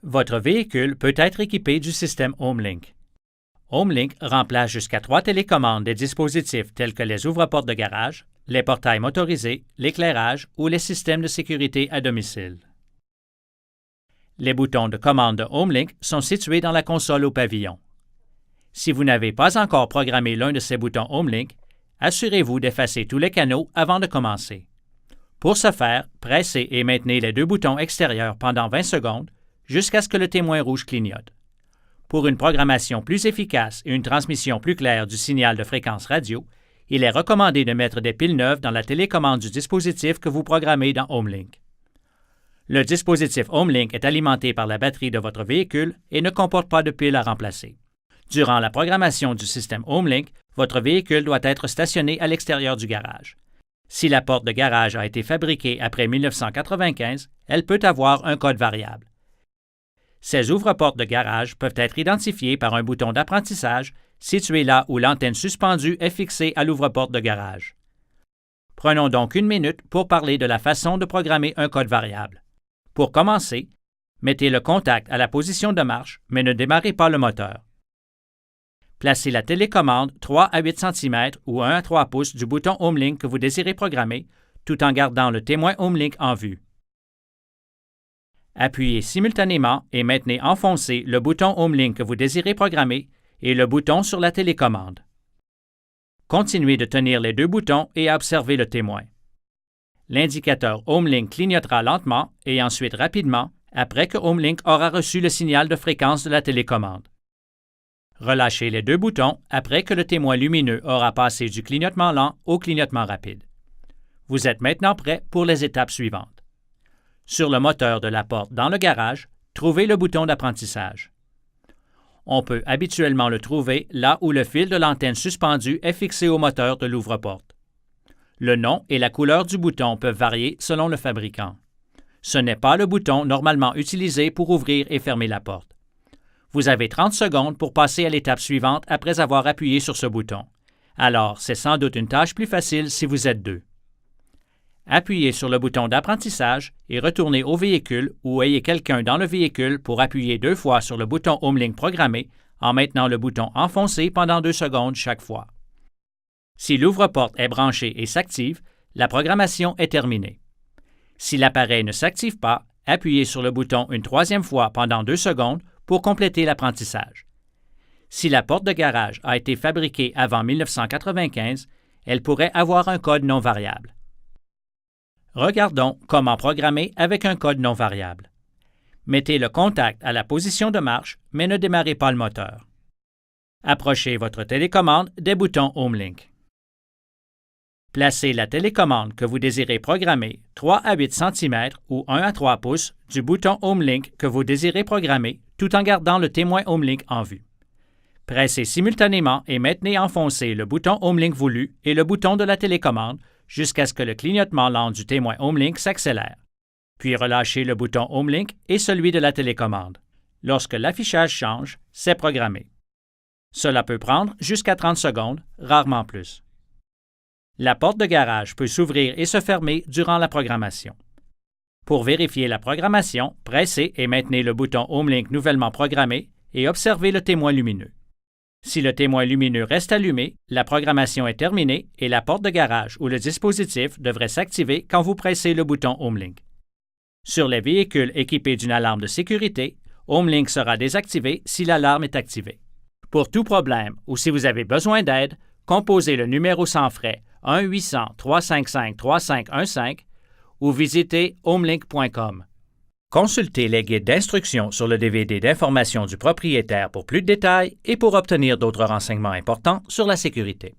Votre véhicule peut être équipé du système HomeLink. HomeLink remplace jusqu'à 3 télécommandes des dispositifs tels que les ouvre-portes de garage, les portails motorisés, l'éclairage ou les systèmes de sécurité à domicile. Les boutons de commande de HomeLink sont situés dans la console au pavillon. Si vous n'avez pas encore programmé l'un de ces boutons HomeLink, assurez-vous d'effacer tous les canaux avant de commencer. Pour ce faire, pressez et maintenez les deux boutons extérieurs pendant 20 secondes jusqu'à ce que le témoin rouge clignote. Pour une programmation plus efficace et une transmission plus claire du signal de fréquence radio, il est recommandé de mettre des piles neuves dans la télécommande du dispositif que vous programmez dans HomeLink. Le dispositif HomeLink est alimenté par la batterie de votre véhicule et ne comporte pas de piles à remplacer. Durant la programmation du système HomeLink, votre véhicule doit être stationné à l'extérieur du garage. Si la porte de garage a été fabriquée après 1995, elle peut avoir un code variable. Ces ouvre-portes de garage peuvent être identifiés par un bouton d'apprentissage situé là où l'antenne suspendue est fixée à l'ouvre-porte de garage. Prenons donc une minute pour parler de la façon de programmer un code variable. Pour commencer, mettez le contact à la position de marche, mais ne démarrez pas le moteur. Placez la télécommande 3 à 8 cm ou 1 à 3 pouces du bouton HomeLink que vous désirez programmer, tout en gardant le témoin HomeLink en vue. Appuyez simultanément et maintenez enfoncé le bouton HomeLink que vous désirez programmer et le bouton sur la télécommande. Continuez de tenir les deux boutons et à observer le témoin. L'indicateur HomeLink clignotera lentement et ensuite rapidement après que HomeLink aura reçu le signal de fréquence de la télécommande. Relâchez les deux boutons après que le témoin lumineux aura passé du clignotement lent au clignotement rapide. Vous êtes maintenant prêt pour les étapes suivantes. Sur le moteur de la porte dans le garage, trouvez le bouton d'apprentissage. On peut habituellement le trouver là où le fil de l'antenne suspendue est fixé au moteur de l'ouvre-porte. Le nom et la couleur du bouton peuvent varier selon le fabricant. Ce n'est pas le bouton normalement utilisé pour ouvrir et fermer la porte. Vous avez 30 secondes pour passer à l'étape suivante après avoir appuyé sur ce bouton. Alors, c'est sans doute une tâche plus facile si vous êtes deux. Appuyez sur le bouton d'apprentissage et retournez au véhicule ou ayez quelqu'un dans le véhicule pour appuyer 2 fois sur le bouton HomeLink programmé en maintenant le bouton enfoncé pendant 2 secondes chaque fois. Si l'ouvre-porte est branché et s'active, la programmation est terminée. Si l'appareil ne s'active pas, appuyez sur le bouton une 3e fois pendant 2 secondes pour compléter l'apprentissage. Si la porte de garage a été fabriquée avant 1995, elle pourrait avoir un code non variable. Regardons comment programmer avec un code non variable. Mettez le contact à la position de marche, mais ne démarrez pas le moteur. Approchez votre télécommande des boutons HomeLink. Placez la télécommande que vous désirez programmer 3 à 8 cm ou 1 à 3 pouces du bouton HomeLink que vous désirez programmer tout en gardant le témoin HomeLink en vue. Pressez simultanément et maintenez enfoncé le bouton HomeLink voulu et le bouton de la télécommande jusqu'à ce que le clignotement lent du témoin HomeLink s'accélère. Puis relâchez le bouton HomeLink et celui de la télécommande. Lorsque l'affichage change, c'est programmé. Cela peut prendre jusqu'à 30 secondes, rarement plus. La porte de garage peut s'ouvrir et se fermer durant la programmation. Pour vérifier la programmation, pressez et maintenez le bouton HomeLink nouvellement programmé et observez le témoin lumineux. Si le témoin lumineux reste allumé, la programmation est terminée et la porte de garage ou le dispositif devrait s'activer quand vous pressez le bouton HomeLink. Sur les véhicules équipés d'une alarme de sécurité, HomeLink sera désactivé si l'alarme est activée. Pour tout problème ou si vous avez besoin d'aide, composez le numéro sans frais 1-800-355-3515 ou visitez homelink.com. Consultez les guides d'instruction sur le DVD d'information du propriétaire pour plus de détails et pour obtenir d'autres renseignements importants sur la sécurité.